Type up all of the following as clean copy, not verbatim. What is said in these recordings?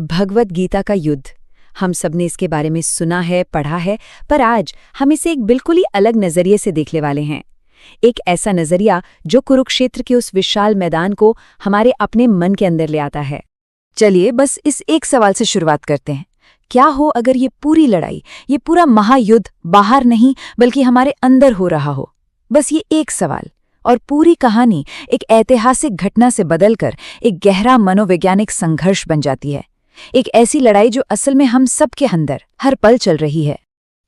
भगवद गीता का युद्ध। हम सबने इसके बारे में सुना है, पढ़ा है, पर आज हम इसे एक बिल्कुल ही अलग नजरिए से देखने वाले हैं। एक ऐसा नजरिया जो कुरुक्षेत्र के उस विशाल मैदान को हमारे अपने मन के अंदर ले आता है। चलिए बस इस एक सवाल से शुरुआत करते हैं। क्या हो अगर ये पूरी लड़ाई, ये पूरा महायुद्ध बाहर नहीं बल्कि हमारे अंदर हो रहा हो? बस ये एक सवाल और पूरी कहानी एक ऐतिहासिक घटना से बदलकर एक गहरा मनोवैज्ञानिक संघर्ष बन जाती है। एक ऐसी लड़ाई जो असल में हम सबके अंदर हर पल चल रही है।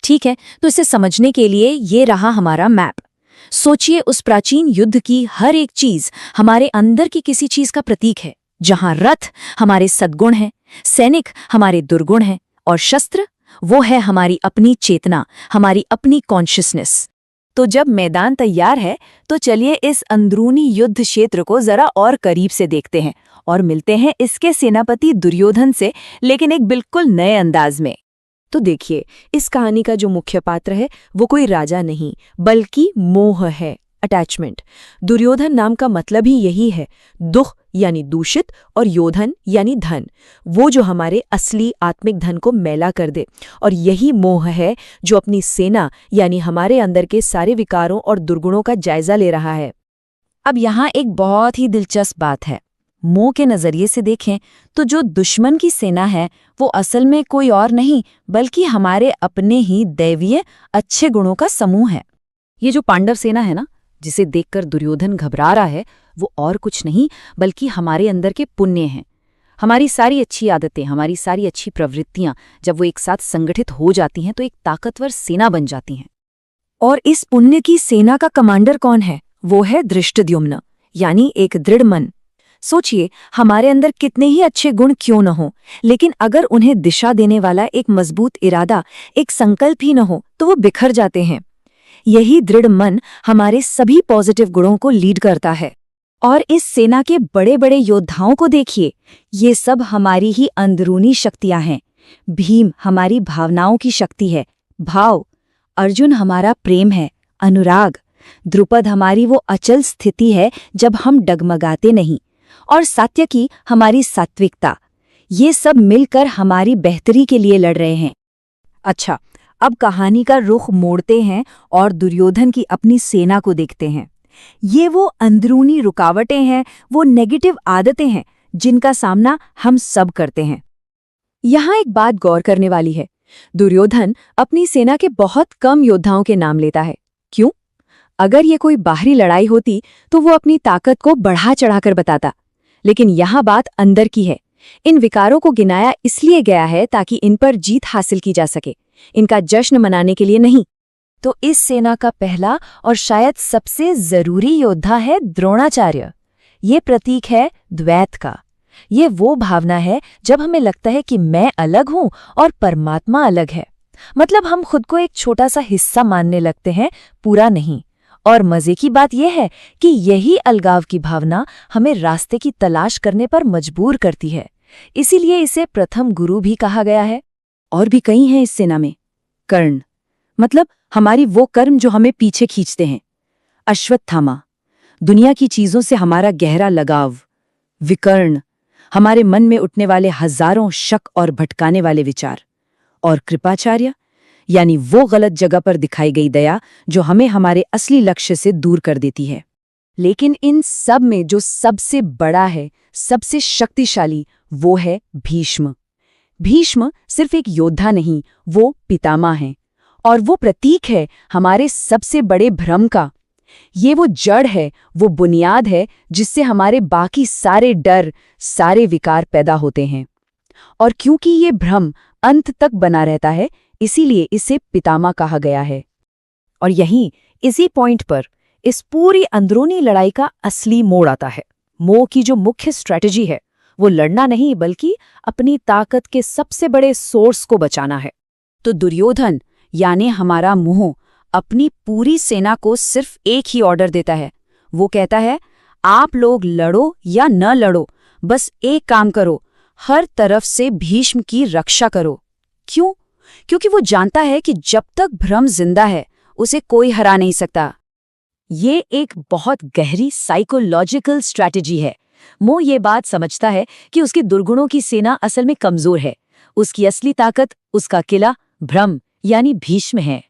ठीक है, तो इसे समझने के लिए ये रहा हमारा मैप। सोचिए, उस प्राचीन युद्ध की हर एक चीज हमारे अंदर की किसी चीज का प्रतीक है। जहां रथ हमारे सद्गुण हैं, सैनिक हमारे दुर्गुण हैं और शस्त्र वो है हमारी अपनी चेतना, हमारी अपनी कॉन्शियसनेस। तो जब मैदान तैयार है तो चलिए इस अंदरूनी युद्ध क्षेत्र को जरा और करीब से देखते हैं और मिलते हैं इसके सेनापति दुर्योधन से, लेकिन एक बिल्कुल नए अंदाज में। तो देखिए, इस कहानी का जो मुख्य पात्र है वो कोई राजा नहीं बल्कि मोह है, अटैचमेंट। दुर्योधन नाम का मतलब ही यही है, दुख यानी दूषित और योधन यानी धन, वो जो हमारे असली आत्मिक धन को मैला कर दे। और यही मोह है जो अपनी सेना यानी हमारे अंदर के सारे विकारों और दुर्गुणों का जायजा ले रहा है। अब यहाँ एक बहुत ही दिलचस्प बात है। मोह के नजरिए से देखें तो जो दुश्मन की सेना है वो असल में कोई और नहीं बल्कि हमारे अपने ही दैवीय अच्छे गुणों का समूह है। ये जो पांडव सेना है ना, जिसे देखकर दुर्योधन घबरा रहा है, वो और कुछ नहीं बल्कि हमारे अंदर के पुण्य हैं। हमारी सारी अच्छी आदतें, हमारी सारी अच्छी प्रवृत्तियां जब वो एक साथ संगठित हो जाती हैं तो एक ताकतवर सेना बन जाती हैं। और इस पुण्य की सेना का कमांडर कौन है? वो है धृष्टद्युम्न, यानी एक दृढ़ मन। सोचिए, हमारे अंदर कितने ही अच्छे गुण क्यों न हो, लेकिन अगर उन्हें दिशा देने वाला एक मजबूत इरादा, एक संकल्प ही न हो तो वो बिखर जाते हैं। यही दृढ़ मन हमारे सभी पॉजिटिव गुणों को लीड करता है। और इस सेना के बड़े बड़े योद्धाओं को देखिए, ये सब हमारी ही अंदरूनी शक्तियां हैं। भीम हमारी भावनाओं की शक्ति है, भाव। अर्जुन हमारा प्रेम है, अनुराग। द्रुपद हमारी वो अचल स्थिति है जब हम डगमगाते नहीं। और सात्यकी हमारी सात्विकता। ये सब मिलकर हमारी बेहतरी के लिए लड़ रहे हैं। अच्छा, अब कहानी का रुख मोड़ते हैं और दुर्योधन की अपनी सेना को देखते हैं। ये वो अंदरूनी रुकावटें हैं, वो नेगेटिव आदतें हैं जिनका सामना हम सब करते हैं। यहाँ एक बात गौर करने वाली है, दुर्योधन अपनी सेना के बहुत कम योद्धाओं के नाम लेता है। क्यों? अगर ये कोई बाहरी लड़ाई होती तो वो अपनी ताकत को बढ़ा चढ़ाकर बताता, लेकिन यहाँ बात अंदर की है। इन विकारों को गिनाया इसलिए गया है ताकि इन पर जीत हासिल की जा सके, इनका जश्न मनाने के लिए नहीं। तो इस सेना का पहला और शायद सबसे जरूरी योद्धा है द्रोणाचार्य। ये प्रतीक है द्वैत का। ये वो भावना है जब हमें लगता है कि मैं अलग हूं और परमात्मा अलग है। मतलब हम खुद को एक छोटा सा हिस्सा मानने लगते हैं, पूरा नहीं। और मजे की बात यह है कि यही अलगाव की भावना हमें रास्ते की तलाश करने पर मजबूर करती है। इसीलिए इसे प्रथम गुरु भी कहा गया है। और भी कई हैं इस सेना में। कर्ण मतलब हमारी वो कर्म जो हमें पीछे खींचते हैं। अश्वत्थामा दुनिया की चीजों से हमारा गहरा लगाव। विकर्ण हमारे मन में उठने वाले हजारों शक और भटकाने वाले विचार। और कृपाचार्य यानी वो गलत जगह पर दिखाई गई दया जो हमें हमारे असली लक्ष्य से दूर कर देती है। लेकिन इन सब में जो सबसे बड़ा है, सबसे शक्तिशाली, वो है भीष्म। भीष्म सिर्फ एक योद्धा नहीं, वो पितामह हैं। और वो प्रतीक है हमारे सबसे बड़े भ्रम का। ये वो जड़ है, वो बुनियाद है जिससे हमारे बाकी सारे डर, सारे विकार पैदा होते हैं। और क्योंकि ये भ्रम अंत तक बना रहता है, इसीलिए इसे पितामह कहा गया है। और यहीं इसी पॉइंट पर इस पूरी अंदरूनी लड़ाई का असली मोड़ आता है। मोह की जो मुख्य स्ट्रैटेजी है वो लड़ना नहीं बल्कि अपनी ताकत के सबसे बड़े सोर्स को बचाना है। तो दुर्योधन यानी हमारा मोह अपनी पूरी सेना को सिर्फ एक ही ऑर्डर देता है। वो कहता है, आप लोग लड़ो या न लड़ो, बस एक काम करो, हर तरफ से भीष्म की रक्षा करो। क्यों? क्योंकि वो जानता है कि जब तक भ्रम जिंदा है उसे कोई हरा नहीं सकता। ये एक बहुत गहरी साइकोलॉजिकल स्ट्रैटेजी है मोह ये बात समझता है कि उसके दुर्गुणों की सेना असल में कमजोर है। उसकी असली ताकत उसका किला भ्रम यानी भीष्म है।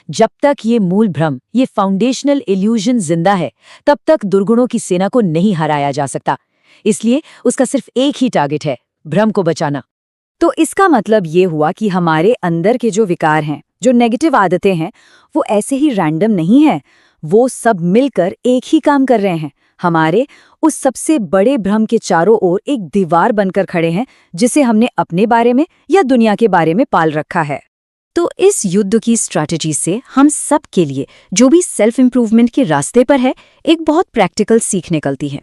जब तक ये मूल भ्रम, ये फाउंडेशनल इल्यूजन जिंदा है, तब तक दुर्गुणों की सेना को नहीं हराया जा सकता। इसलिए उसका सिर्फ एक ही टारगेट है, भ्रम को बचाना। तो इसका मतलब ये हुआ कि हमारे अंदर के जो विकार हैं, जो नेगेटिव आदतें हैं, वो ऐसे ही रैंडम नहीं है। वो सब मिलकर एक ही काम कर रहे हैं। हमारे उस सबसे बड़े भ्रम के चारों ओर एक दीवार बनकर खड़े हैं, जिसे हमने अपने बारे में या दुनिया के बारे में पाल रखा है। तो इस युद्ध की स्ट्रैटेजी से हम सब के लिए, जो भी सेल्फ इंप्रूवमेंट के रास्ते पर है, एक बहुत प्रैक्टिकल सीख निकलती है।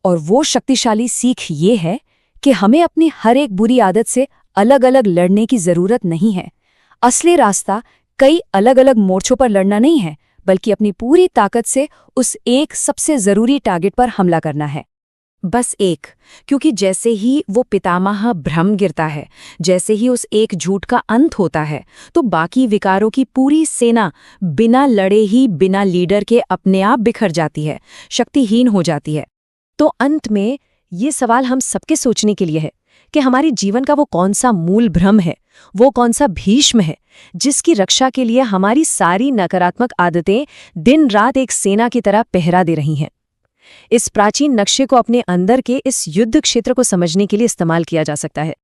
और वो शक्तिशाली सीख ये है कि हमें अपनी हर एक बुरी आदत से अलग अलग लड़ने की जरूरत नहीं है। असली रास्ता कई अलग अलग मोर्चों पर लड़ना नहीं है, बल्कि अपनी पूरी ताकत से उस एक सबसे जरूरी टारगेट पर हमला करना है। बस एक, क्योंकि जैसे ही वो पितामह भ्रम गिरता है, जैसे ही उस एक झूठ का अंत होता है, तो बाकी विकारों की पूरी सेना बिना लड़े ही, बिना लीडर के अपने आप बिखर जाती है, शक्तिहीन हो जाती है। तो अंत में ये सवाल हम सबके सोचने के लिए है कि हमारे जीवन का वो कौन सा मूल भ्रम है, वो कौन सा भीष्म है, जिसकी रक्षा के लिए हमारी सारी नकारात्मक आदतें दिन रात एक सेना की तरह पहरा दे रही हैं। इस प्राचीन नक्शे को अपने अंदर के इस युद्ध क्षेत्र को समझने के लिए इस्तेमाल किया जा सकता है।